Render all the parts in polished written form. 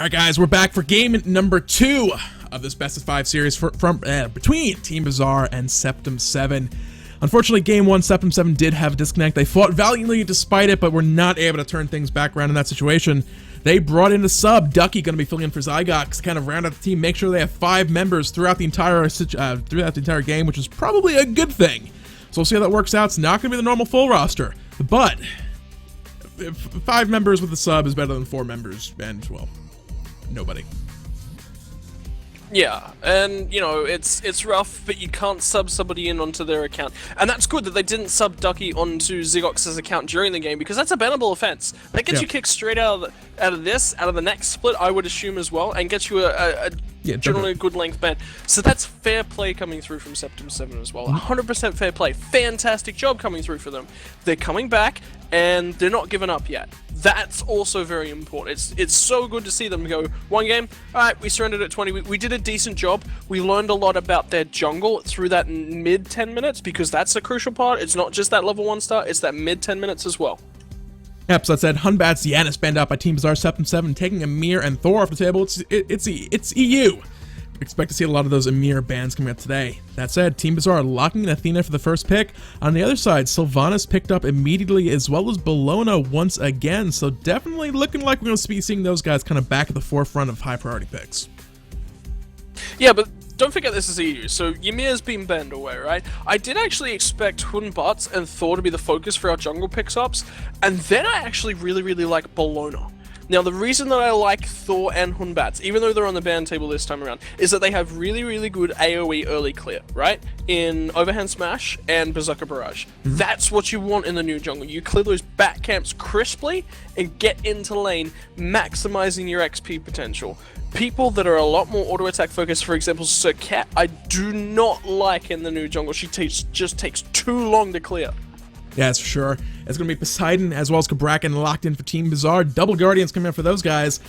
Alright guys, we're back for game number 2 of this best of 5 series between Team Bizarre and Septem 7. Unfortunately, game 1, Septem 7 did have a disconnect. They fought valiantly despite it, but were not able to turn things back around in that situation. They brought in a sub, Ducky, going to be filling in for Zygox, kind of round out the team, make sure they have 5 members throughout the entire game, which is probably a good thing. So we'll see how that works out. It's not going to be the normal full roster, but 5 members with a sub is better than 4 members, and, well, nobody. Yeah, and, you know, it's rough, but you can't sub somebody in onto their account. And that's good that they didn't sub Ducky onto Zygox's account during the game, because that's a bannable offense. That gets you kicked straight out of the next split, I would assume, as well, and gets you a generally good length ban. So that's fair play coming through from Septem 7 as well. 100% fair play. Fantastic job coming through for them. They're coming back, and they're not giving up yet. That's also very important. It's so good to see them go, one game, alright, we surrendered at 20, we did a decent job, we learned a lot about their jungle through that mid 10 minutes, because that's a crucial part. It's not just that level 1 start, it's that mid 10 minutes as well. Yep, so that said, Hunbat's Yanis banned out by Team Bizarre, Septem 7, taking Amir and Thor off the table. It's EU. Expect to see a lot of those Amir bans coming up today. That said, Team Bizarre locking in Athena for the first pick. On the other side, Sylvanus picked up immediately, as well as Bellona once again, so definitely looking like we're going to be seeing those guys kind of back at the forefront of high priority picks. Yeah, but don't forget this is EU, so Ymir's been banned away, right? I did actually expect Hunbat and Thor to be the focus for our jungle picks-ups, and then I actually really like Bellona. Now, the reason that I like Thor and Hunbat, even though they're on the ban table this time around, is that they have really good AoE early clear, right? In Overhand Smash and Berserker Barrage. That's what you want in the new jungle. You clear those back camps crisply and get into lane, maximizing your XP potential. People that are a lot more auto-attack focused, for example, Serket, I do not like in the new jungle. She just takes too long to clear. Yeah, that's for sure. It's going to be Poseidon as well as Cabrakan locked in for Team Bizarre. Double Guardians coming out for those guys.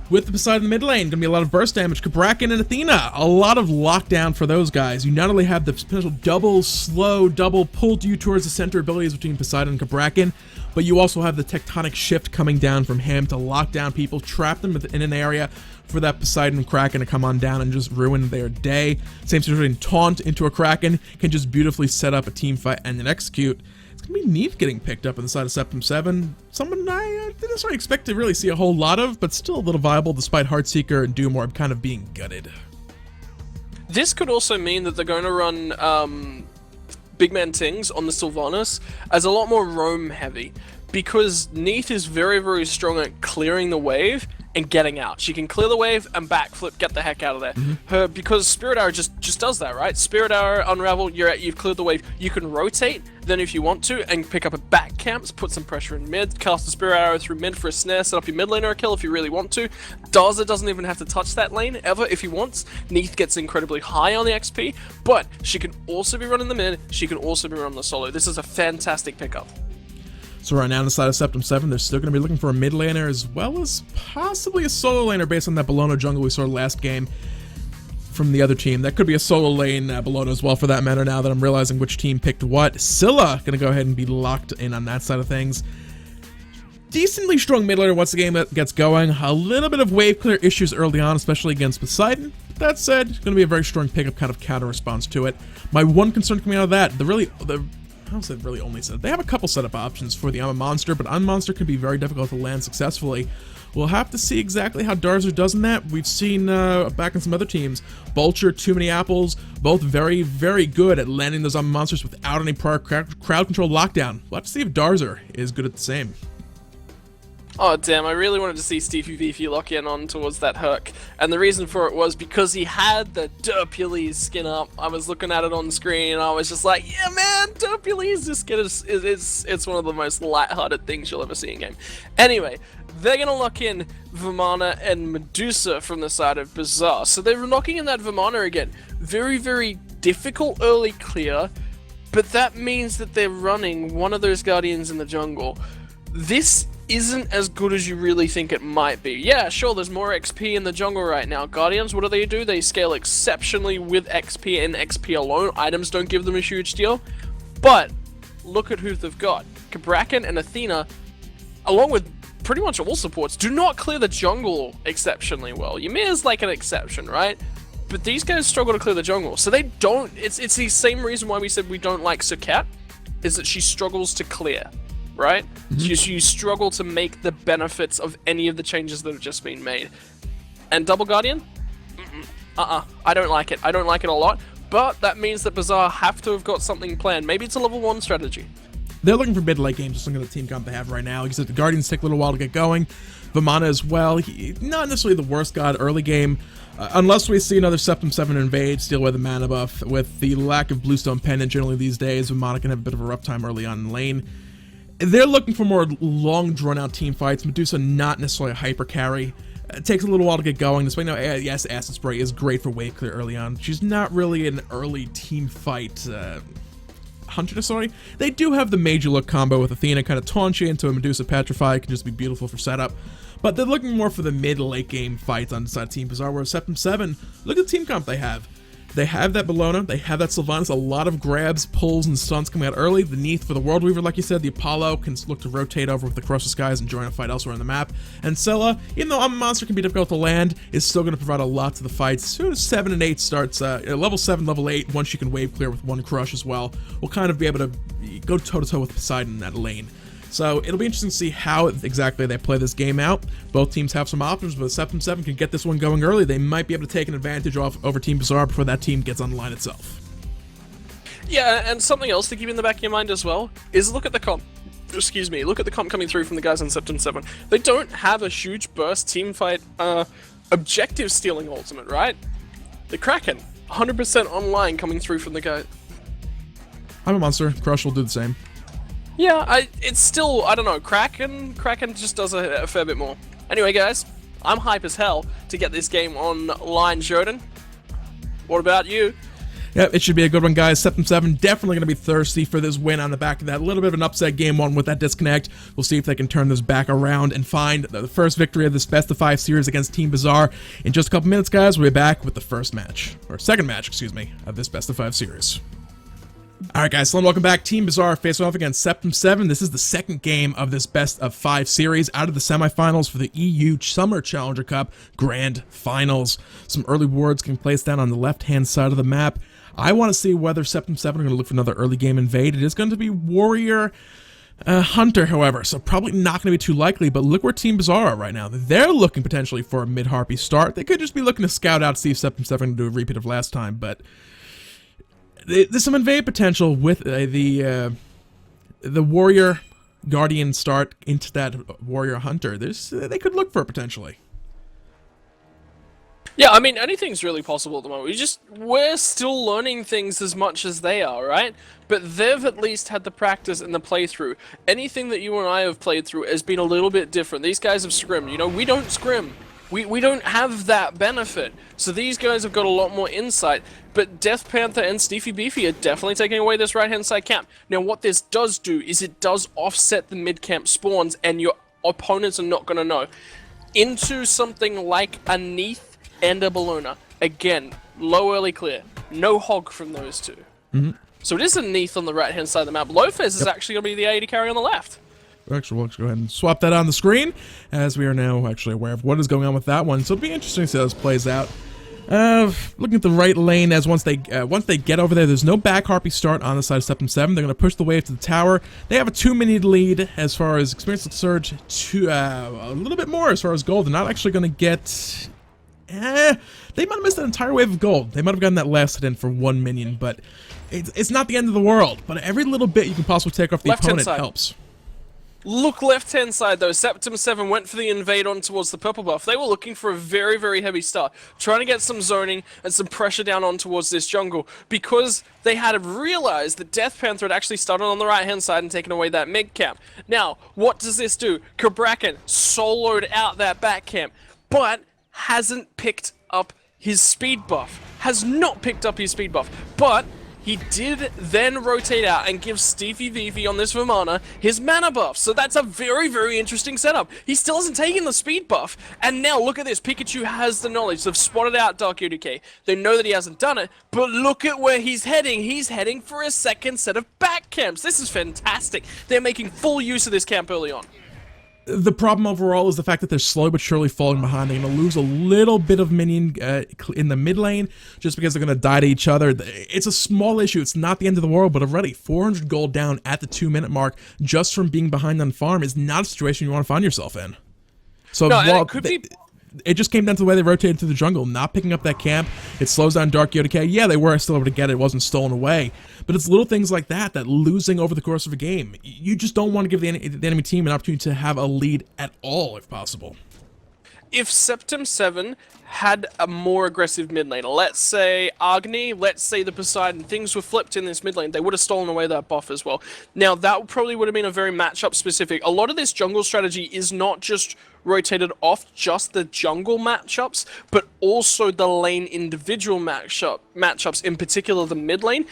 With the Poseidon in the mid lane, going to be a lot of burst damage. Cabrakan and Athena, a lot of lockdown for those guys. You not only have the potential double pull you towards the center abilities between Poseidon and Cabrakan, but you also have the tectonic shift coming down from him to lock down people, trap them in an area for that Poseidon Kraken to come on down and just ruin their day. Same situation, taunt into a Kraken, can just beautifully set up a team fight and then execute. It's going to be Neith getting picked up on the side of Septem 7. Someone I didn't necessarily expect to really see a whole lot of, but still a little viable despite Heartseeker and Doomorb kind of being gutted. This could also mean that they're going to run Big Man Tings on the Sylvanus as a lot more roam heavy, because Neith is very strong at clearing the wave and getting out. She can clear the wave and backflip, get the heck out of there. Because Spirit Arrow just does that, right? Spirit Arrow, Unravel, you've cleared the wave. You can rotate, then if you want to, and pick up a back camps, put some pressure in mid, cast a Spirit Arrow through mid for a snare, set up your mid laner a kill if you really want to. Daza doesn't even have to touch that lane ever if he wants. Neith gets incredibly high on the XP, but she can also be running the mid, she can also be running the solo. This is a fantastic pickup. So right now on the side of Septem 7, they're still going to be looking for a mid laner as well as possibly a solo laner based on that Bellona jungle we saw last game from the other team. That could be a solo lane Bellona as well for that matter now that I'm realizing which team picked what. Scylla going to go ahead and be locked in on that side of things. Decently strong mid laner once the game gets going. A little bit of wave clear issues early on, especially against Poseidon. That said, it's going to be a very strong pickup kind of counter response to it. My one concern coming out of that, they have a couple setup options for the I'm a Monster, but I'm a Monster can be very difficult to land successfully. We'll have to see exactly how Darzer does in that. We've seen back in some other teams, Vulture, Too Many Apples, both very good at landing those I'm a Monsters without any prior crowd control lockdown. We'll have to see if Darzer is good at the same. Oh damn, I really wanted to see Stevie Beefy lock in on towards that Herc, and the reason for it was because he had the Derpules skin up. I was looking at it on screen and I was just like, yeah man, Derpules, this skin it's one of the most lighthearted things you'll ever see in game. Anyway, they're gonna lock in Vamana and Medusa from the side of Bizarre. So they're locking in that Vamana again. Very difficult early clear, but that means that they're running one of those Guardians in the jungle. This isn't as good as you really think it might be. Yeah, sure, there's more XP in the jungle right now. Guardians, what do? They scale exceptionally with XP and XP alone. Items don't give them a huge deal. But look at who they've got. Cabrakan and Athena, along with pretty much all supports, do not clear the jungle exceptionally well. Ymir's like an exception, right? But these guys struggle to clear the jungle, so they don't. It's the same reason why we said we don't like Suket, is that she struggles to clear, right? You struggle to make the benefits of any of the changes that have just been made. And Double Guardian? I don't like it. I don't like it a lot. But that means that Bazaar have to have got something planned. Maybe it's a level 1 strategy. They're looking for mid-late games, just looking at the team comp they have right now. Like I said, the Guardians take a little while to get going. Vamana as well. Not necessarily the worst god early game. Unless we see another Septem 7 invade, steal away the mana buff. With the lack of Bluestone Pendant generally these days, Vamana can have a bit of a rough time early on in lane. They're looking for more long, drawn-out team fights. Medusa not necessarily a hyper carry. It takes a little while to get going. Despite yes, Acid Spray is great for wave clear early on. She's not really an early team fight hunter, sorry. They do have the major look combo with Athena, kind of taunt you into a Medusa Petrify. Can just be beautiful for setup. But they're looking more for the mid-late game fights on the side of Team Bazaar, whereas Septem 7, look at the team comp they have. They have that Bellona, they have that Sylvanus, a lot of grabs, pulls, and stunts coming out early. The Neith for the World Weaver, like you said, the Apollo can look to rotate over with the Crush the Skies and join a fight elsewhere on the map. And Scylla, even though a monster can be difficult to land, is still going to provide a lot to the fights. As soon as 7 and 8 starts, level 7, level 8, once you can wave clear with 1 Crush as well, we'll kind of be able to go toe-to-toe with Poseidon in that lane. So it'll be interesting to see how exactly they play this game out. Both teams have some options, but if Septem 7 can get this one going early, they might be able to take an advantage over Team Bazaar before that team gets on the line itself. Yeah, and something else to keep in the back of your mind as well is look at the comp. Excuse me, look at the comp coming through from the guys on Septem 7. They don't have a huge burst teamfight objective stealing ultimate, right? The Kraken, 100% online coming through from the guy. I'm a monster. Crush will do the same. Yeah, it's still, I don't know, Kraken just does a fair bit more. Anyway, guys, I'm hype as hell to get this game online, Jordan. What about you? Yeah, it should be a good one, guys. Septem 7 definitely going to be thirsty for this win on the back of that. A little bit of an upset game 1 with that disconnect. We'll see if they can turn this back around and find the first victory of this best-of-5 series against Team Bazaar. In just a couple minutes, guys, we'll be back with the second match, excuse me, of this best-of-5 series. Alright guys, so welcome back. Team Bazaar facing off against Septem 7. This is the second game of this best-of-5 series out of the semifinals for the EU Summer Challenger Cup Grand Finals. Some early wards can be placed down on the left-hand side of the map. I want to see whether Septem 7 are going to look for another early game invade. It is going to be Warrior Hunter, however, so probably not going to be too likely, but look where Team Bazaar are right now. They're looking potentially for a mid-harpy start. They could just be looking to scout out, see if Septem 7 can do a repeat of last time, but there's some invade potential with the Warrior Guardian start into that Warrior Hunter. They could look for it potentially. Yeah, I mean, anything's really possible at the moment. We're still learning things as much as they are, right? But they've at least had the practice and the playthrough. Anything that you and I have played through has been a little bit different. These guys have scrimmed. You know, we don't scrim. We don't have that benefit. So these guys have got a lot more insight. But Death Panther and Steefy Beefy are definitely taking away this right-hand side camp. Now, what this does do is it does offset the mid-camp spawns, and your opponents are not going to know. Into something like a Neith and a Bellona. Again, low early clear. No hog from those two. So it is a Neith on the right-hand side of the map. Lopez is actually going to be the AD carry on the left. Actually, we'll go ahead and swap that on the screen, as we are now actually aware of what is going on with that one. So it'll be interesting to see how this plays out. Looking at the right lane, as once they get over there's no back harpy start on the side of Septem 7. They're going to push the wave to the tower. They have a 2-minute lead as far as experience surge, a little bit more as far as gold. They're not actually going to get. They might have missed an entire wave of gold. They might have gotten that last hit in for 1 minion, but it's not the end of the world. But every little bit you can possibly take off the opponent helps. Look left-hand side, though. Septem 7 went for the invade on towards the purple buff. They were looking for a very, very heavy start, trying to get some zoning and some pressure down on towards this jungle, because they had realized that Death Panther had actually started on the right-hand side and taken away that mid-camp. Now, what does this do? Cabrakan soloed out that back camp, but hasn't picked up his speed buff. Has not picked up his speed buff, but he did then rotate out and give Steefy Beefy on this Vamana his mana buff. So that's a very, very interesting setup. He still hasn't taken the speed buff. And now look at this. Pikachu has the knowledge. They've spotted out Dark UDK. They know that he hasn't done it. But look at where he's heading. He's heading for a second set of back camps. This is fantastic. They're making full use of this camp early on. The problem overall is the fact that they're slowly but surely falling behind. They're going to lose a little bit of minion in the mid lane just because they're going to die to each other. It's a small issue. It's not the end of the world, but already 400 gold down at the 2-minute mark just from being behind on farm is not a situation you want to find yourself in. So No, while it could be... it just came down to the way they rotated through the jungle, not picking up that camp. It slows down Dark Yoda. Yeah, they were still able to get it. It wasn't stolen away. But it's little things like that losing over the course of a game. You just don't want to give the enemy team an opportunity to have a lead at all, if possible. If Septem 7 had a more aggressive mid lane, let's say Agni, let's say the Poseidon, things were flipped in this mid lane, they would have stolen away that buff as well. Now, that probably would have been a very matchup specific. A lot of this jungle strategy is not just rotated off just the jungle matchups, but also the lane individual matchups, in particular the mid lane.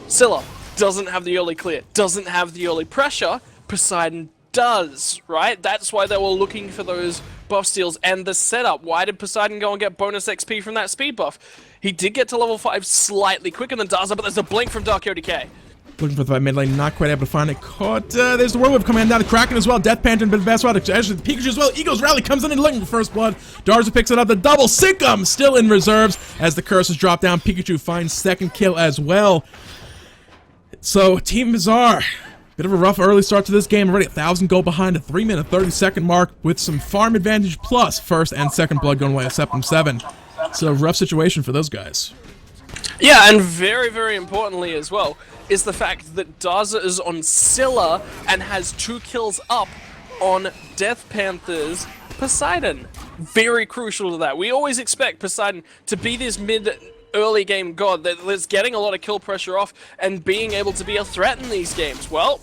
Scylla doesn't have the early clear, doesn't have the early pressure. Poseidon does, right? That's why they were looking for those buff steals and the setup. Why did Poseidon go and get bonus XP from that speed buff? He did get to level 5 slightly quicker than Daza, but there's a blink from Dark ODK. Looking for the mid lane, not quite able to find it. Caught. There's the Whirlwind coming down to Kraken as well. Death Panther and bit of best actually the Pikachu as well. Eagles Rally comes in and looking for first blood. Darza picks it up. The double Sinkum still in reserves as the curses drop down. Pikachu finds second kill as well. So Team Bizarre, bit of a rough early start to this game. Already 1,000 gold behind a 3-minute 30-second mark with some farm advantage plus first and second blood going away at Septem 7. So a rough situation for those guys. Yeah, and very, very importantly as well, is the fact that Daza is on Scylla and has 2 kills up on Death Panther's Poseidon. Very crucial to that. We always expect Poseidon to be this mid-early game god that's getting a lot of kill pressure off and being able to be a threat in these games. Well,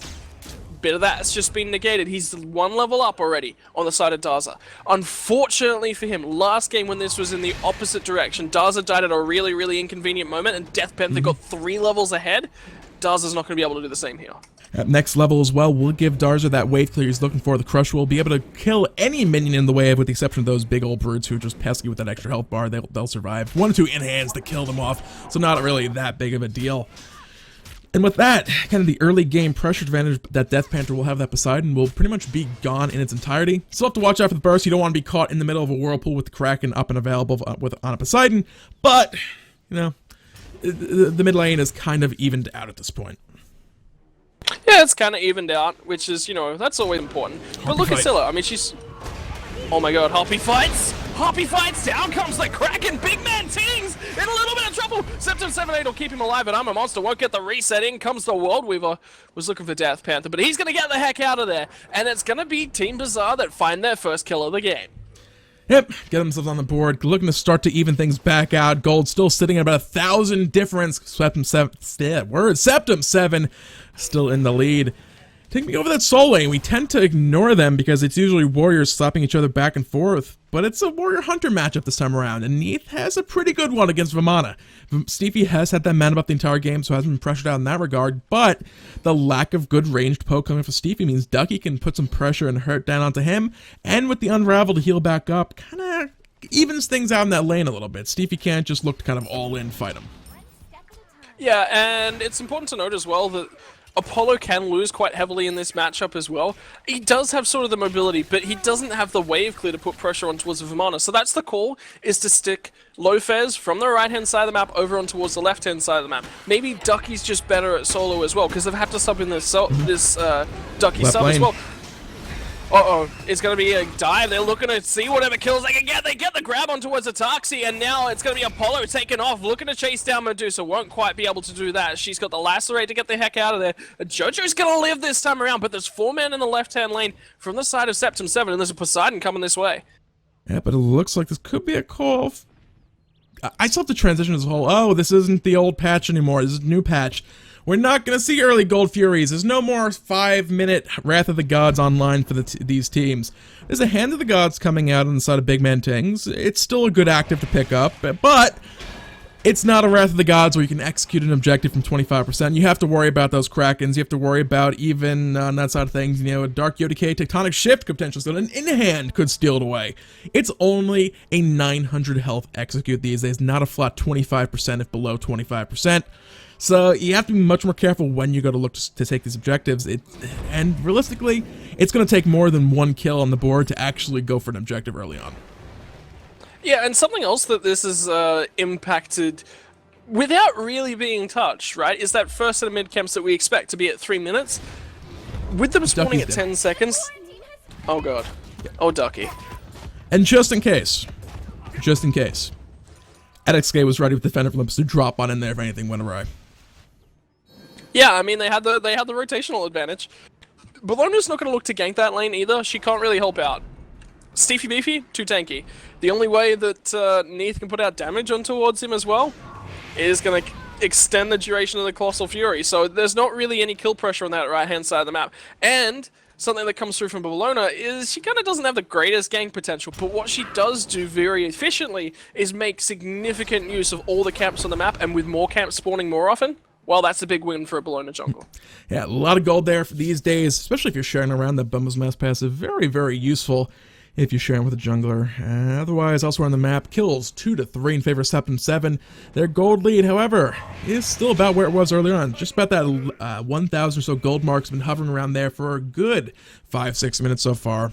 bit of that's just been negated. He's 1 level up already on the side of Daza. Unfortunately for him, last game when this was in the opposite direction, Daza died at a really, really inconvenient moment and Death Panther got 3 levels ahead. Daza's not going to be able to do the same here. At next level as well, we'll give Darza that wave clear he's looking for. The Crush will be able to kill any minion in the wave, with the exception of those big old brutes who are just pesky with that extra health bar. They'll survive. 1 or 2 in hands to kill them off, so not really that big of a deal. And with that, kind of the early game pressure advantage that Death Panther will have, that Poseidon will pretty much be gone in its entirety. Still have to watch out for the burst. You don't want to be caught in the middle of a whirlpool with the Kraken up and available on a Poseidon, but, you know, the mid lane is kind of evened out at this point. Yeah, it's kind of evened out, which is, you know, that's always important. But look at Scylla. I mean, she's... Oh my god, Hoppy fights! Hoppy fights! Down comes the Kraken! Big man Tings in a little bit of trouble! Septem 7-8 will keep him alive, but I'm a monster. Won't get the reset. In comes the World Weaver. Was looking for Death Panther, but he's going to get the heck out of there. And it's going to be Team Bizarre that find their first kill of the game. Yep, get themselves on the board, looking to start to even things back out. Gold still sitting at about 1,000 difference. Septem 7 still in the lead. Take me over that soul lane. We tend to ignore them because it's usually warriors slapping each other back and forth, but it's a warrior-hunter matchup this time around, and Neith has a pretty good one against Vamana. Stevie has had that man about the entire game, so hasn't been pressured out in that regard, but the lack of good ranged poke coming from Stevie means Ducky can put some pressure and hurt down onto him, and with the Unravel to heal back up, kind of evens things out in that lane a little bit. Stevie can't just look to kind of all-in fight him. Yeah, and it's important to note as well that Apollo can lose quite heavily in this matchup as well. He does have sort of the mobility, but he doesn't have the wave clear to put pressure on towards the Vamana. So that's the call, is to stick Lofez from the right-hand side of the map over on towards the left-hand side of the map. Maybe Ducky's just better at solo as well, because they've had to sub in this Ducky Left sub lane as well. Uh-oh, it's going to be a dive. They're looking to see whatever kills they can get. They get the grab on towards Ataxi, and now it's going to be Apollo taken off, looking to chase down Medusa. Won't quite be able to do that. She's got the lacerate to get the heck out of there. Jojo's going to live this time around, but there's 4 men in the left-hand lane from the side of Septem 7, and there's a Poseidon coming this way. Yeah, but it looks like this could be a call. I still have to transition this whole, oh, this isn't the old patch anymore. This is a new patch. We're not going to see early Gold Furies. There's no more 5-minute Wrath of the Gods online for these teams. There's a Hand of the Gods coming out on the side of Big Man Tings. It's still a good active to pick up, but it's not a Wrath of the Gods where you can execute an objective from 25%. You have to worry about those Krakens. You have to worry about even on that side of things, you know, a Dark Yoda K, Tectonic Shift could potentially steal, and in-hand could steal it away. It's only a 900 health execute these days, not a flat 25% if below 25%. So you have to be much more careful when you go to look to take these objectives. And realistically, it's going to take more than one kill on the board to actually go for an objective early on. Yeah, and something else that this has impacted without really being touched, right, is that first set of mid camps that we expect to be at 3 minutes. With them spawning at 10 seconds... Oh god. Oh, Ducky. And just in case, NXK was ready with Defender of Olympus to drop on in there if anything went awry. Yeah, I mean, they had the rotational advantage. Bellona's not going to look to gank that lane either. She can't really help out. Steefy Beefy, too tanky. The only way that Neith can put out damage on towards him as well is going to extend the duration of the Colossal Fury. So there's not really any kill pressure on that right-hand side of the map. And something that comes through from Bellona is she kind of doesn't have the greatest gank potential, but what she does do very efficiently is make significant use of all the camps on the map, and with more camps spawning more often, well, that's a big win for a Bellona jungle. Yeah, a lot of gold there for these days, especially if you're sharing around that Bumbles Mass passive. Very, very useful if you're sharing with a jungler. Otherwise, elsewhere on the map, kills 2-3 in favor of Septem 7. Their gold lead, however, is still about where it was earlier on. Just about that 1,000 or so gold mark's been hovering around there for a good 5-6 minutes so far.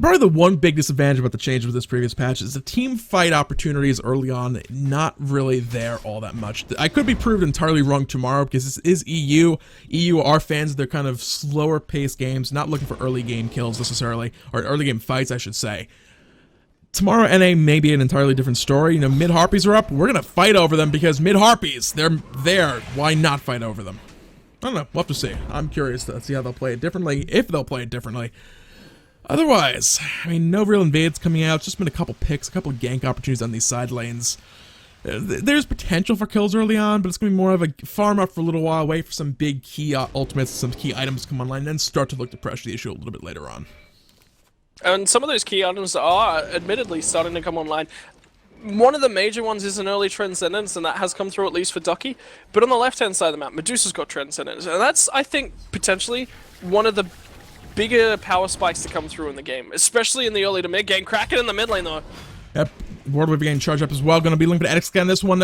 Probably the one big disadvantage about the change with this previous patch is the team fight opportunities early on not really there all that much. I could be proved entirely wrong tomorrow because this is EU. EU are fans of their kind of slower paced games, not looking for early game kills necessarily, or early game fights I should say. Tomorrow NA may be an entirely different story. You know, mid Harpies are up, we're going to fight over them because mid Harpies, they're there. Why not fight over them? I don't know, we'll have to see. I'm curious to see how they'll play it differently, if they'll play it differently. Otherwise, I mean, no real invades coming out. It's just been a couple picks, a couple gank opportunities on these side lanes. There's potential for kills early on, but it's going to be more of a farm up for a little while, wait for some big key ultimates, some key items to come online, and then start to look to pressure the issue a little bit later on. And some of those key items are admittedly starting to come online. One of the major ones is an early Transcendence, and that has come through at least for Ducky. But on the left-hand side of the map, Medusa's got Transcendence, and that's, I think, potentially one of the bigger power spikes to come through in the game, especially in the early to mid game. Kraken in the mid lane though. Yep, Ward Wave getting charged up as well. Going to be looking for NXK on this one.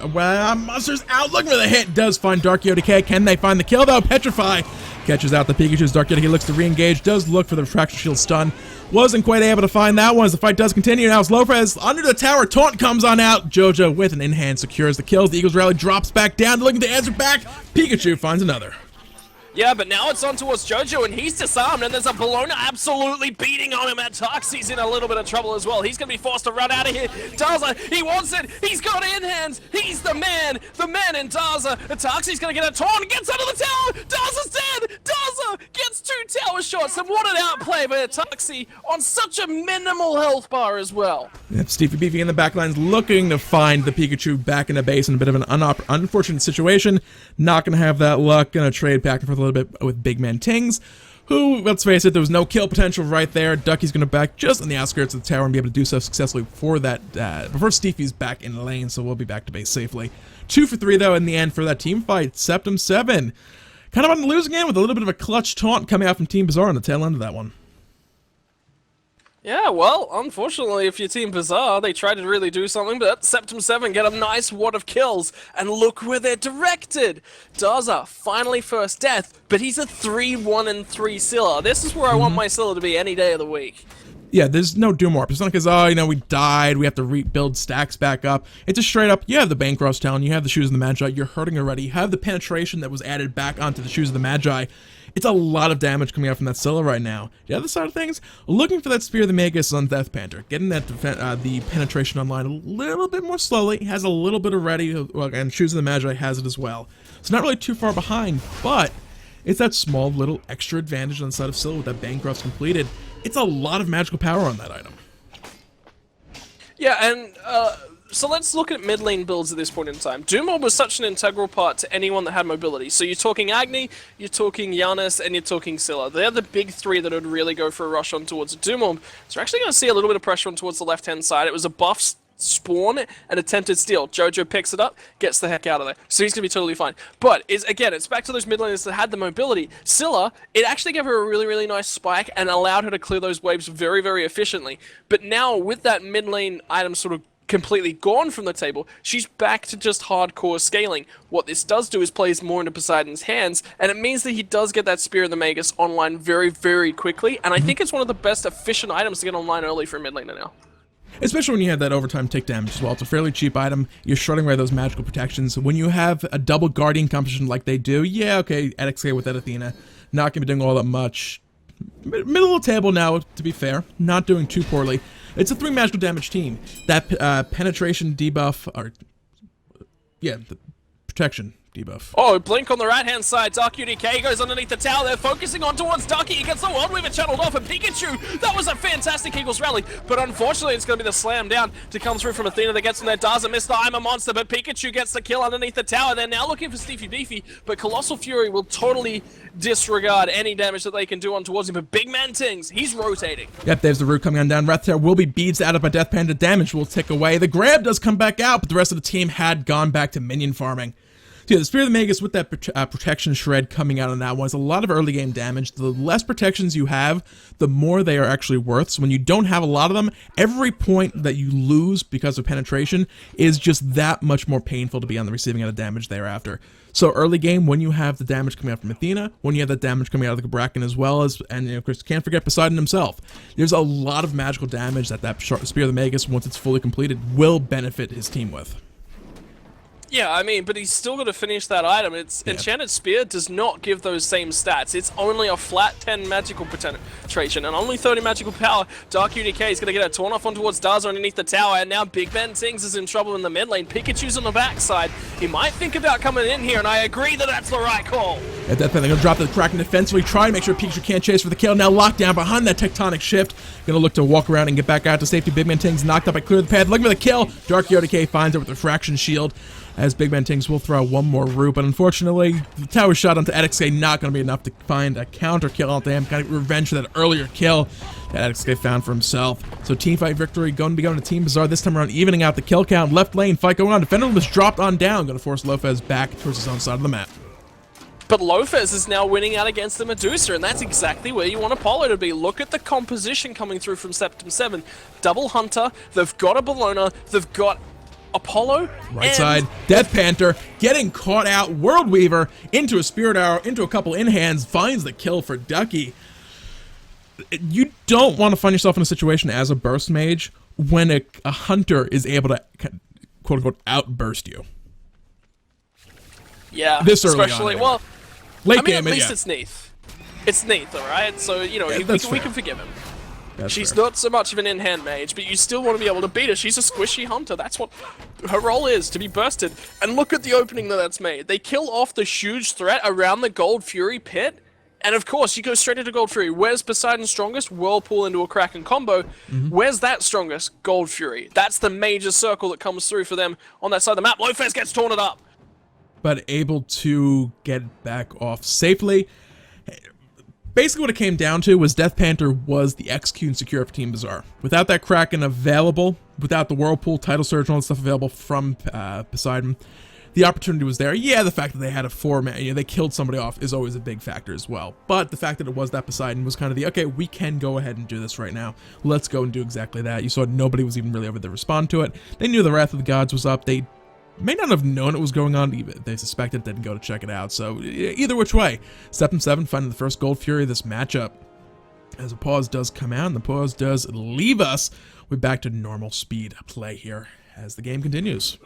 Monster's out, looking for the hit. Does find Dark Yodike. Can they find the kill though? Petrify catches out the Pikachu's. Dark Yodike looks to re-engage. Does look for the Retraction Shield stun. Wasn't quite able to find that one as the fight does continue. Now it's Lopez under the tower. Taunt comes on out. Jojo with an in-hand secures the kills. The Eagles rally drops back down, looking to answer back. Pikachu finds another. Yeah, but now it's on towards Jojo, and he's disarmed, and there's a Bellona absolutely beating on him. And Tarxie's in a little bit of trouble as well. He's going to be forced to run out of here. Daza, he wants it. He's got it in hands. He's the man in Daza. And Tarxie's going to get a taunt, gets out of the tower. Daza's dead. Daza gets 2 tower shots, and what an outplay by Tarxie on such a minimal health bar as well. Yep, Steefy Beefy in the backlines looking to find the Pikachu back in the base in a bit of an unfortunate situation. Not going to have that luck. Going to trade back and forth a little bit with Big Man Tings, who, let's face it, there was no kill potential right there. Ducky's going to back just on the outskirts of the tower and be able to do so successfully before that, before Steefy's back in the lane, so we'll be back to base safely. 2 for 3, though, in the end for that team fight. Septem 7. Kind of on the losing end with a little bit of a clutch taunt coming out from Team Bizarre on the tail end of that one. Yeah, well, unfortunately, if you're Team Bizarre, they tried to really do something, but Septem 7 get a nice wad of kills, and look where they're directed! Daza, finally first death, but he's a 3-1-3 Scylla. This is where I want my Scylla to be any day of the week. Yeah, there's no doom warp. It's not because, oh, you know, we died, we have to rebuild stacks back up. It's just straight up, you have the Bancross Talon, you have the Shoes of the Magi, you're hurting already, you have the penetration that was added back onto the Shoes of the Magi. It's a lot of damage coming out from that Scylla right now. The other side of things, looking for that Spear of the Magus on Death Panther. Getting that the penetration online a little bit more slowly. Has a little bit of ready, and Shoes of the Magi has it as well. It's not really too far behind, but it's that small little extra advantage on the side of Scylla with that Bancross completed. It's a lot of magical power on that item. Yeah, and so let's look at mid lane builds at this point in time. Doom was such an integral part to anyone that had mobility. So you're talking Agni, you're talking Giannis, and you're talking Scylla. They're the big 3 that would really go for a rush on towards Doom. So we're actually going to see a little bit of pressure on towards the left-hand side. It was a buff spawn and attempted steal. Jojo picks it up, gets the heck out of there. So he's going to be totally fine. But, again, it's back to those mid laners that had the mobility. Scylla, it actually gave her a really, really nice spike and allowed her to clear those waves very, very efficiently. But now, with that mid lane item sort of completely gone from the table. She's back to just hardcore scaling. What this does do is plays more into Poseidon's hands, and it means that he does get that Spear of the Magus online very, very quickly, and I think it's one of the best efficient items to get online early for a mid laner now. Especially when you have that overtime tick damage as well. It's a fairly cheap item. You're shredding away those magical protections. When you have a double Guardian composition like they do, yeah, okay, at XK with that Athena, not going to be doing all that much. Middle of the table now, to be fair. Not doing too poorly. It's a 3 magical damage team. That penetration debuff, or yeah, the protection debuff. Oh, Blink on the right-hand side. Dark UDK goes underneath the tower. They're focusing on towards Darky. He gets the World Weaver channeled off, and Pikachu, that was a fantastic Eagles rally. But unfortunately, it's going to be the slam down to come through from Athena that gets in there. Doesn't miss the I'm a monster, but Pikachu gets the kill underneath the tower. They're now looking for Steefy Beefy, but Colossal Fury will totally disregard any damage that they can do on towards him. But Big Man Tings, he's rotating. Yep, there's the root coming on down. Wrath Terror will be beads out of by Death Panda. Damage will tick away. The grab does come back out, but the rest of the team had gone back to minion farming. So yeah, the Spear of the Magus with that protection shred coming out on that one is a lot of early game damage. The less protections you have, the more they are actually worth. So when you don't have a lot of them, every point that you lose because of penetration is just that much more painful to be on the receiving end of damage thereafter. So early game, when you have the damage coming out from Athena, when you have the damage coming out of the Cabrakan as well as, and of course, can't forget Poseidon himself, there's a lot of magical damage that Spear of the Magus, once it's fully completed, will benefit his team with. Yeah, I mean, but he's still got to finish that item. Enchanted Spear does not give those same stats. It's only a flat 10 magical penetration and only 30 magical power. Dark UDK is going to get a torn off on towards Daza underneath the tower, and now Big Ben Tings is in trouble in the mid lane. Pikachu's on the backside. He might think about coming in here, and I agree that that's the right call. At that point, they're going to drop the Kraken defensively, try to make sure Pikachu can't chase for the kill. Now locked down behind that tectonic shift. Going to look to walk around and get back out to safety. Big Man Tings knocked up. I clear the path, looking for the kill. Dark UDK finds it with the fraction shield, as Big Man Tings will throw one more root, but unfortunately, the tower shot onto EdXK not going to be enough to find a counter kill onto him. Kind of revenge for that earlier kill that EdXK found for himself. So teamfight victory going to be going to Team Bizarre this time around, evening out the kill count. Left lane fight going on. Defender was dropped on down, going to force Lopez back towards his own side of the map. But Lopez is now winning out against the Medusa, and that's exactly where you want Apollo to be. Look at the composition coming through from Septem 7. Double Hunter, they've got a Bellona, they've got Apollo. Right side, Death Panther getting caught out. World Weaver into a Spirit Arrow, into a couple in hands, finds the kill for Ducky. You don't want to find yourself in a situation as a burst mage when a hunter is able to quote unquote outburst you. Yeah, this early especially on, well, late I mean, game, at least yeah. it's Neith. It's Neith, all right. So you know we can forgive him. That's She's fair. not so much of an in-hand mage, but you still want to be able to beat her. She's a squishy hunter. That's what her role is, to be bursted. And look at the opening that's made. They kill off the huge threat around the Gold Fury pit, and of course, you go straight into Gold Fury. Where's Poseidon strongest? Whirlpool into a Kraken combo. Where's that strongest? Gold Fury. That's the major circle that comes through for them on that side of the map. Lopez gets torn it up, but able to get back off safely. Basically what it came down to was Death Panther was the execute secure for Team Bizarre. Without that Kraken available, without the Whirlpool, Tidal Surge, and all that stuff available from Poseidon, the opportunity was there. Yeah, the fact that they had a 4-man, they killed somebody off is always a big factor as well. But the fact that it was that Poseidon was kind of the, okay, we can go ahead and do this right now. Let's go and do exactly that. You saw nobody was even really able to respond to it. They knew the Wrath of the Gods was up. They may not have known it was going on. They suspected, didn't go to check it out. So either which way, Septem 7 finding the first Gold Fury of this matchup. As a pause does come out, and the pause does leave us, we're back to normal speed play here as the game continues.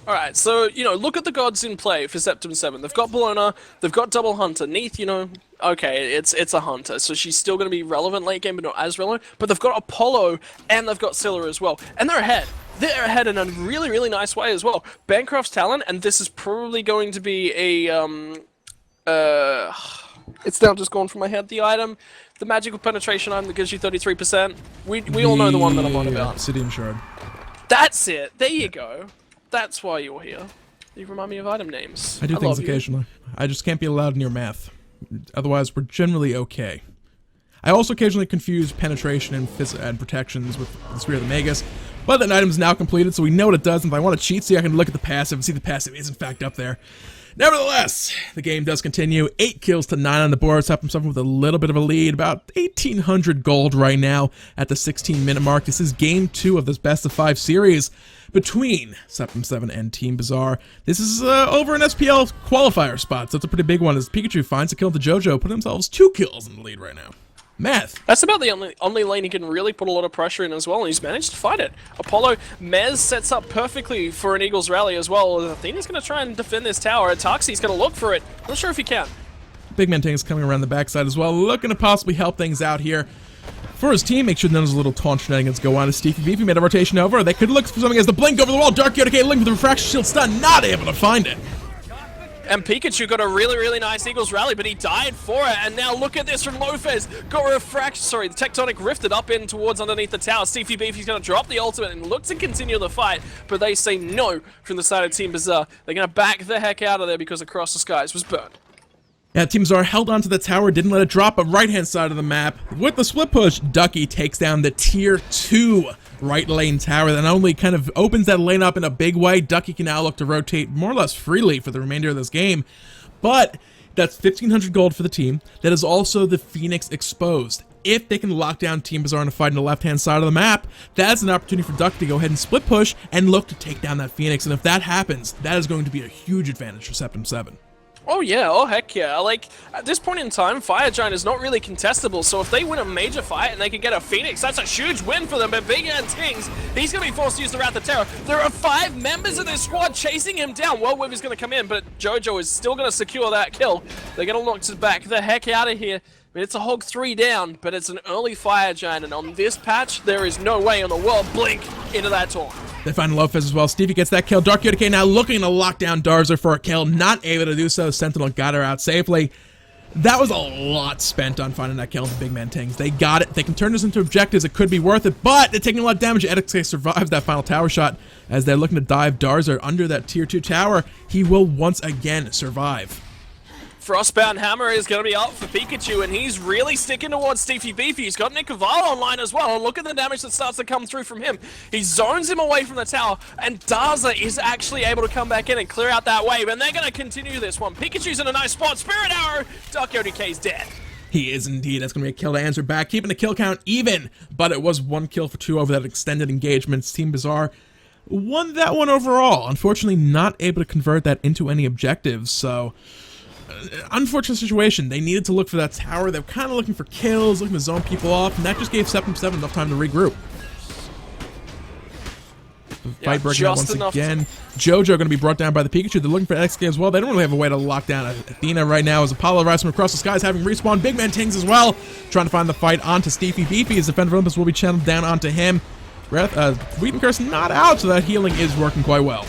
Alright, so, look at the gods in play for Septem 7. They've got Bellona, they've got Double Hunter. Neith, okay, it's a Hunter, so she's still going to be relevant late game, but not as relevant. But they've got Apollo, and they've got Scylla as well. And they're ahead. They're ahead in a really, really nice way as well. Bancroft's talent, and this is probably going to be a, it's now just gone from my head, the item. The magical penetration item that gives you 33%. We all know the one that I'm on about. Obsidian Shard. That's it. There you go. That's why you're here. You remind me of item names. I do things occasionally. I just can't be allowed near math. Otherwise, we're generally okay. I also occasionally confuse penetration and protections with the Spear of the Magus, but that item is now completed, so we know what it does, and if I want to cheat, see, I can look at the passive and see the passive is in fact up there. Nevertheless, the game does continue. 8 kills to 9 on the board. Septem 7 with a little bit of a lead. About 1,800 gold right now at the 16-minute mark. This is game 2 of this best-of-5 series between Septem 7 and Team Bizarre. This is over an SPL qualifier spot, so it's a pretty big one as Pikachu finds a kill to JoJo, put themselves 2 kills in the lead right now. Math. That's about the only lane he can really put a lot of pressure in as well, and he's managed to fight it. Apollo, Mez sets up perfectly for an Eagles rally as well. Athena's going to try and defend this tower. Ataxi's going to look for it. Not sure if he can. Big Man Tang's coming around the backside as well, looking to possibly help things out here. For his team, make sure none of those little taunt shenanigans go on as Stevie Beefy made a rotation over. They could look for something as the blink over the wall. Dark Yoda link with the refraction shield stun, not able to find it. And Pikachu got a really nice Eagles rally, but he died for it. And now look at this from Lopez. Got refraction, sorry, the Tectonic rifted up in towards underneath the tower. Stevie Beefy's going to drop the ultimate and look to continue the fight, but they say no from the side of Team Bizarre. They're going to back the heck out of there because Across the Skies was burned. Yeah, Team Bizarre held onto the tower, didn't let it drop, but right-hand side of the map, with the split push, Ducky takes down the Tier 2 right lane tower. That not only kind of opens that lane up in a big way, Ducky can now look to rotate more or less freely for the remainder of this game, but that's 1,500 gold for the team. That is also the Phoenix exposed. If they can lock down Team Bizarre in a fight on the left-hand side of the map, that's an opportunity for Ducky to go ahead and split push and look to take down that Phoenix, and if that happens, that is going to be a huge advantage for Septem 7. Oh yeah, oh heck yeah. Like, at this point in time, Fire Giant is not really contestable, so if they win a major fight and they can get a Phoenix, that's a huge win for them, but Big Ant Tings, he's going to be forced to use the Wrath of Terror. There are 5 members of this squad chasing him down. Whirlwind is going to come in, but JoJo is still going to secure that kill. They're going to look to back the heck out of here. I mean, it's a Hog 3 down, but it's an early Fire Giant, and on this patch, there is no way in the world blink into that taunt. They find Lopez as well. Stevie gets that kill. Dark Yoda now looking to lock down Darzer for a kill. Not able to do so. Sentinel got her out safely. That was a lot spent on finding that kill with the Big Man Tings. They got it. They can turn this into objectives. It could be worth it, but they're taking a lot of damage. EdXK survives that final tower shot as they're looking to dive Darzer under that Tier 2 tower. He will once again survive. Frostbound Hammer is going to be up for Pikachu, and he's really sticking towards Stevie Beefy. He's got Nick Caval online as well, and look at the damage that starts to come through from him. He zones him away from the tower, and Darza is actually able to come back in and clear out that wave, and they're going to continue this one. Pikachu's in a nice spot. Spirit Arrow, Dark ODK's dead. He is indeed. That's going to be a kill to answer back, keeping the kill count even, but it was 1 kill for 2 over that extended engagement. Team Bizarre won that one overall. Unfortunately, not able to convert that into any objectives, so unfortunate situation. They needed to look for that tower. They were kind of looking for kills, looking to zone people off, and that just gave Septem 7 enough time to regroup. Fight breaking out once again. JoJo going to be brought down by the Pikachu. They're looking for XK as well. They don't really have a way to lock down Athena right now as Apollo rises from across the skies, having respawn. Big Man Tings as well, trying to find the fight onto Stevie Beefy. His Defender of Olympus will be channeled down onto him. Wheaton Curse not out, so that healing is working quite well.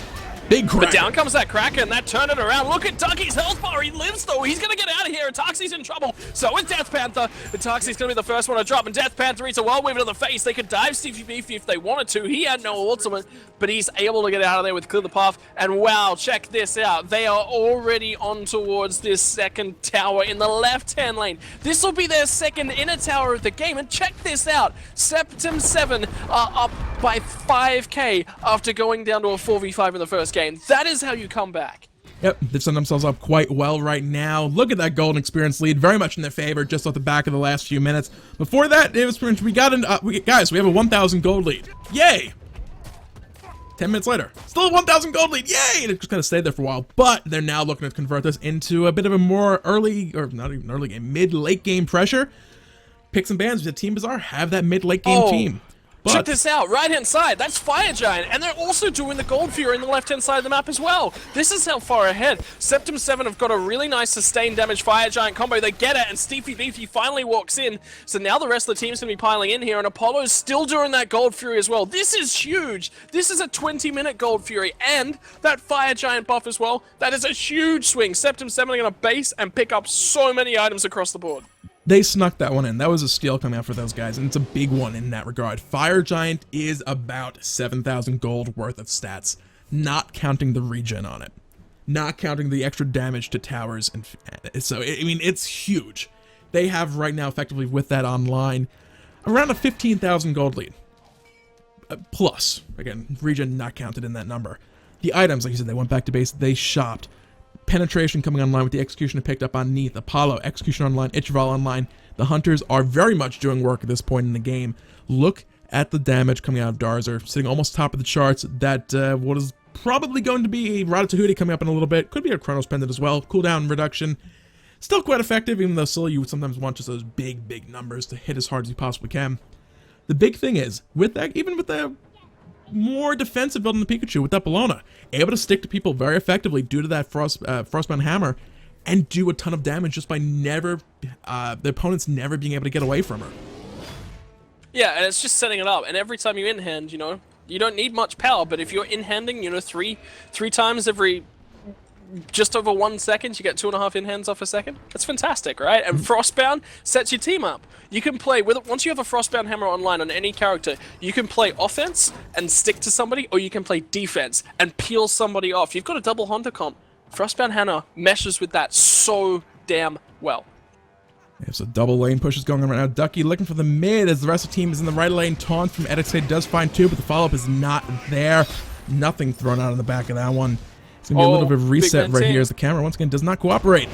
Big Kraken. But down comes that Kraken, that turned it around. Look at Ducky's health bar. He lives, though. He's going to get out of here. Toxie's in trouble. So is Death Panther. Toxie's going to be the first one to drop, and Death Panther eats a whirlwind to the face. They could dive Stevie Beefy if they wanted to. He had no ultimate, but he's able to get out of there with Clear the Path. And wow, check this out. They are already on towards this second tower in the left-hand lane. This will be their second inner tower of the game, and check this out. Septem 7 are up by 5k after going down to a 4v5 in the first game. That is how you come back. Yep, they've set themselves up quite well right now. Look at that golden experience lead, very much in their favor, just off the back of the last few minutes. Before that, it was pretty much, guys, we have a 1,000 gold lead. Yay! 10 minutes later, still a 1,000 gold lead. Yay! And it just kind of stayed there for a while, but they're now looking to convert this into a bit of a more early, or not even early game, mid-late game pressure. Picks and bans with Team Bizarre have that mid-late game team. Check this out, right-hand side, that's Fire Giant, and they're also doing the Gold Fury in the left-hand side of the map as well. This is how far ahead. Septem 7 have got a really nice sustained damage Fire Giant combo. They get it, and Stevie Beefy finally walks in. So now the rest of the team's going to be piling in here, and Apollo's still doing that Gold Fury as well. This is huge. This is a 20-minute Gold Fury, and that Fire Giant buff as well. That is a huge swing. Septem 7 are going to base and pick up so many items across the board. They snuck that one in. That was a steal coming out for those guys, and it's a big one in that regard. Fire Giant is about 7,000 gold worth of stats, not counting the regen on it, not counting the extra damage to towers, and so I mean it's huge. They have right now effectively with that online around a 15,000 gold lead, plus again regen not counted in that number. The items, like you said, they went back to base, they shopped. penetration coming online with the execution picked up on Neith, Apollo, execution online, Ichival online. The Hunters are very much doing work at this point in the game. Look at the damage coming out of Darzer, sitting almost top of the charts. That what is probably going to be a Ratatouille coming up in a little bit. Could be a Chronos Pendant as well. Cooldown reduction. Still quite effective, even though Scylla, you would sometimes want just those big numbers to hit as hard as you possibly can. The big thing is, with that, even with the more defensive build in the Pikachu, with that Bellona, able to stick to people very effectively due to that Frostbound Hammer, and do a ton of damage just by the opponents never being able to get away from her. Yeah, and it's just setting it up, and every time you in-hand, you know, you don't need much power, but if you're in-handing, you know, three times every just over 1 second, you get 2.5 in-hands off a second. That's fantastic, right? And Frostbound sets your team up. You can play with it. Once you have a Frostbound Hammer online on any character, you can play offense and stick to somebody, or you can play defense and peel somebody off. You've got a double Hunter comp. Frostbound Hammer meshes with that so damn well. Yeah, so double lane pushes going on right now. Ducky looking for the mid as the rest of the team is in the right lane. Taunt from Edixade does find two, but the follow-up is not there. Nothing thrown out of the back of that one. It's going to be a little bit of reset right here as the camera once again does not cooperate.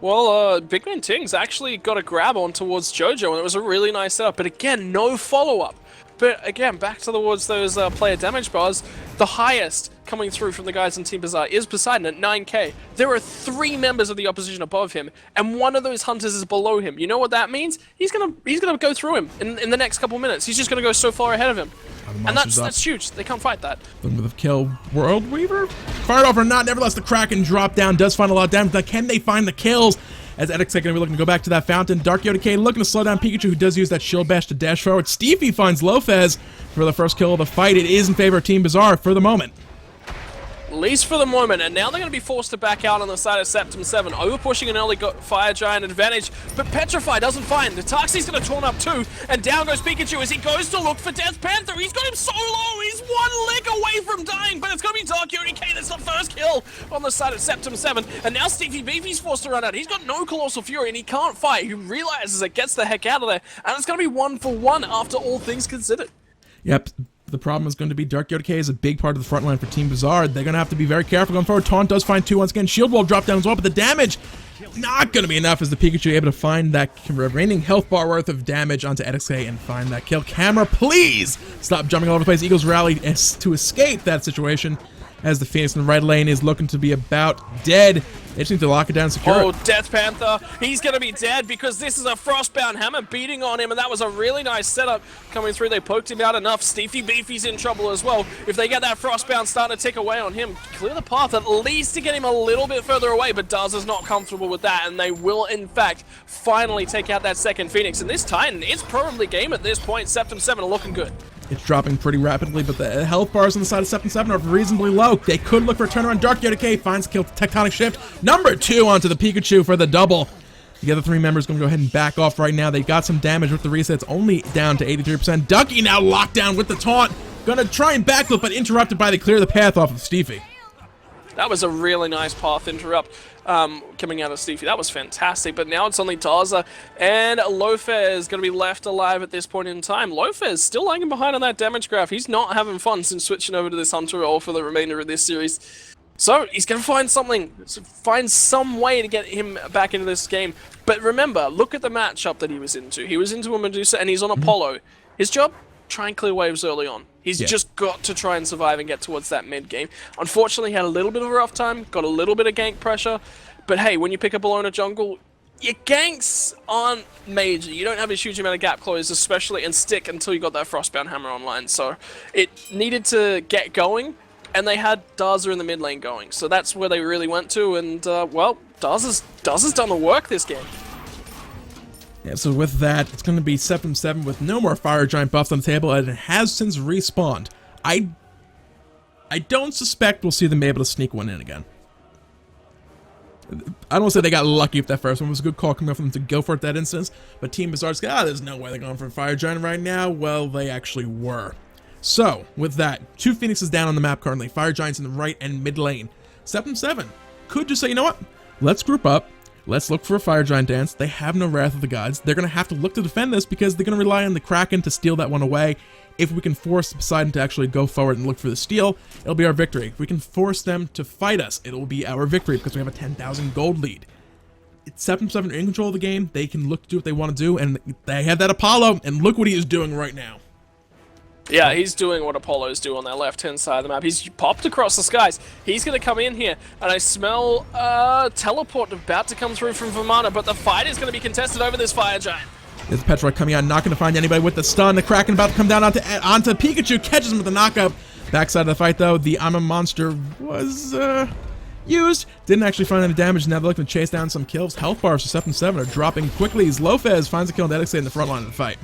Well, Big Man Ting's actually got a grab on towards Jojo, and it was a really nice setup. But again, no follow-up. But again, back towards those player damage bars, the highest coming through from the guys in Team Bazaar is Poseidon at 9k. There are 3 members of the opposition above him, and one of those hunters is below him. You know what that means? He's gonna go through him in the next couple minutes. He's just gonna go so far ahead of him. And that's huge. They can't fight that. Looking with a kill. World Weaver? Fired off or not. Nevertheless, the Kraken drop down. Does find a lot of damage. Now, can they find the kills? As Edix going to be looking to go back to that fountain. Dark Yoda K looking to slow down Pikachu, who does use that shield bash to dash forward. Steefy finds Lopez for the first kill of the fight. It is in favor of Team Bazaar for the moment. At least for the moment, and now they're going to be forced to back out on the side of Septem 7, over-pushing an early Fire Giant advantage, but Petrify doesn't find. The Taxi's going to taunt up too, and down goes Pikachu as he goes to look for Death Panther. He's got him so low, he's 1 lick away from dying, but it's going to be Dark Yoda K that's the first kill on the side of Septem 7, and now Steefy Beefy's forced to run out. He's got no Colossal Fury, and he can't fight. He realizes it, gets the heck out of there, and it's going to be 1-for-1 after all things considered. Yep. The problem is going to be Dark Yoda K is a big part of the front line for Team Bazaar. They're going to have to be very careful going forward. Taunt does find 2 once again. Shield Wall drop down as well, but the damage not going to be enough as the Pikachu able to find that remaining health bar worth of damage onto Edix and find that kill. Camera, please stop jumping all over the place. Eagles rally to escape that situation as the Phoenix in the right lane is looking to be about dead. They just need to lock it down and secure it. it. Death Panther, he's going to be dead because this is a Frostbound Hammer beating on him, and that was a really nice setup coming through. They poked him out enough. Steefy Beefy's in trouble as well. If they get that Frostbound starting to tick away on him, clear the path at least to get him a little bit further away, but Darzer's not comfortable with that, and they will, in fact, finally take out that second Phoenix. And this Titan, it's probably game at this point. Septem 7 are looking good. It's dropping pretty rapidly, but the health bars on the side of Septem 7 are reasonably low. They could look for a turnaround. Dark Yoda K finds kill Tectonic Shift. Number 2 onto the Pikachu for the double. The other 3 members going to go ahead and back off right now. They got some damage with the resets, only down to 83%. Ducky now locked down with the taunt. Going to try and backflip, but interrupted by the clear the path off of Steefy. That was a really nice path interrupt coming out of Steefy. That was fantastic, but now it's only Darzer, and Lofez is going to be left alive at this point in time. Lofez still lagging behind on that damage graph. He's not having fun since switching over to this Hunter role for the remainder of this series. So he's going to find something, find some way to get him back into this game. But remember, look at the matchup that he was into. He was into a Medusa, and he's on Apollo. His job? Try and clear waves early on. He's just got to try and survive and get towards that mid game. Unfortunately, he had a little bit of a rough time, got a little bit of gank pressure, but hey, when you pick up Bellona jungle, your ganks aren't major. You don't have a huge amount of gap close, especially and stick until you got that Frostbound Hammer online. So it needed to get going, and they had Darzer in the mid lane going. So that's where they really went to, and well, Darzer's done the work this game. Yeah, so with that, it's going to be Septem 7 with no more Fire Giant buffs on the table, and it has since respawned. I don't suspect we'll see them able to sneak one in again. I don't want to say they got lucky if that first one was a good call coming up for them to go for it that instance, but Team Bazaar's there's no way they're going for a Fire Giant right now. Well, they actually were. So, with that, 2 Phoenixes down on the map currently, Fire Giants in the right and mid lane. Septem 7 could just say, you know what, let's group up. Let's look for a Fire Giant dance. They have no Wrath of the Gods. They're going to have to look to defend this because they're going to rely on the Kraken to steal that one away. If we can force Poseidon to actually go forward and look for the steal, it'll be our victory. If we can force them to fight us, it'll be our victory because we have a 10,000 gold lead. It's Septem 7 in control of the game. They can look to do what they want to do, and they have that Apollo, and look what he is doing right now. Yeah, he's doing what Apollos do on their left-hand side of the map. He's popped across the skies. He's going to come in here, and I smell teleport about to come through from Vamana, but the fight is going to be contested over this fire giant. There's Petroid coming out, not going to find anybody with the stun. The Kraken about to come down onto Pikachu, catches him with the knockup. Backside of the fight, though, the I'm a Monster was used. Didn't actually find any damage. Now they're looking to chase down some kills. Health bars for Septem 7 are dropping quickly as Lopez finds a kill and Edixate in the front line of the fight.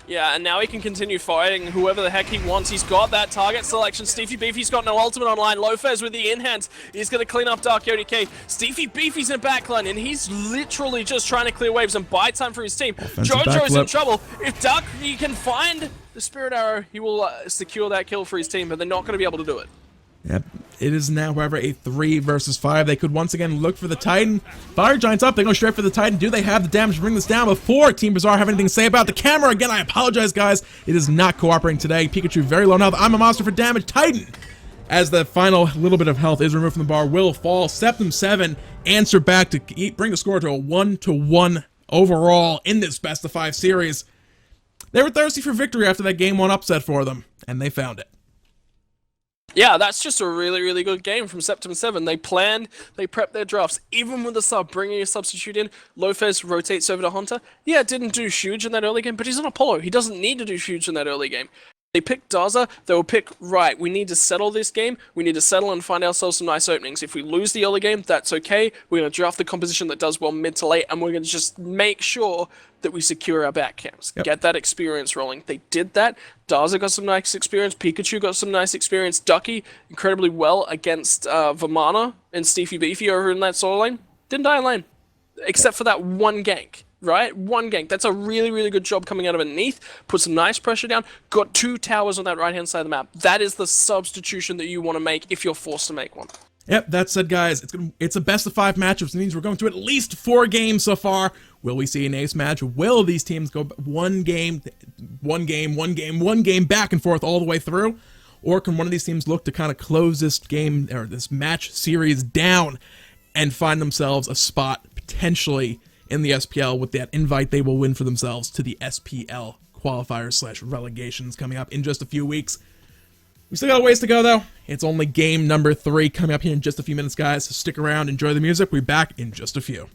Yeah, and now he can continue fighting whoever the heck he wants. He's got that target selection. Steefy Beefy's got no ultimate online. Lopez with the in-hands. He's going to clean up Dark ODK. Steefy Beefy's in backline, and he's literally just trying to clear waves and buy time for his team. Jojo's in trouble. If Dark he can find the Spirit Arrow, he will secure that kill for his team, but they're not going to be able to do it. Yep. It is now, however, a 3 versus 5. They could once again look for the Titan. Fire Giant's up. They go straight for the Titan. Do they have the damage to bring this down before Team Bizarre have anything to say about the camera? Again, I apologize, guys. It is not cooperating today. Pikachu very low health. I'm a Monster for damage. Titan, as the final little bit of health is removed from the bar, will fall. Septem 7 answer back to bring the score to a 1-1 overall in this best of 5 series. They were thirsty for victory after that game 1 upset for them, and they found it. Yeah, that's just a really, really good game from Septem 7. They planned, they prepped their drafts. Even with the sub, bringing a substitute in, Lopez rotates over to Hunter. Yeah, didn't do huge in that early game, but he's an Apollo. He doesn't need to do huge in that early game. They picked Daza, they will pick, right, we need to settle this game, we need to settle and find ourselves some nice openings. If we lose the early game, that's okay. We're going to draft the composition that does well mid to late, and we're going to just make sure that we secure our back camps. Yep. Get that experience rolling. They did that. Daza got some nice experience. Pikachu got some nice experience. Ducky, incredibly well against Vamana and Steefy Beefy over in that solo lane. Didn't die in lane, except for that one gank. Right? One gank. That's a really, really good job coming out of a Neith. Put some nice pressure down. Got 2 towers on that right-hand side of the map. That is the substitution that you want to make if you're forced to make one. Yep, that said, guys, it's a best of 5 matchups. It means we're going to at least 4 games so far. Will we see an ace match? Will these teams go one game back and forth all the way through? Or can one of these teams look to kind of close this game or this match series down and find themselves a spot potentially in the SPL with that invite they will win for themselves to the SPL qualifiers / relegations coming up in just a few weeks? We still got a ways to go, though. It's only game number 3 coming up here in just a few minutes, guys. So stick around, enjoy the music. We'll be back in just a few.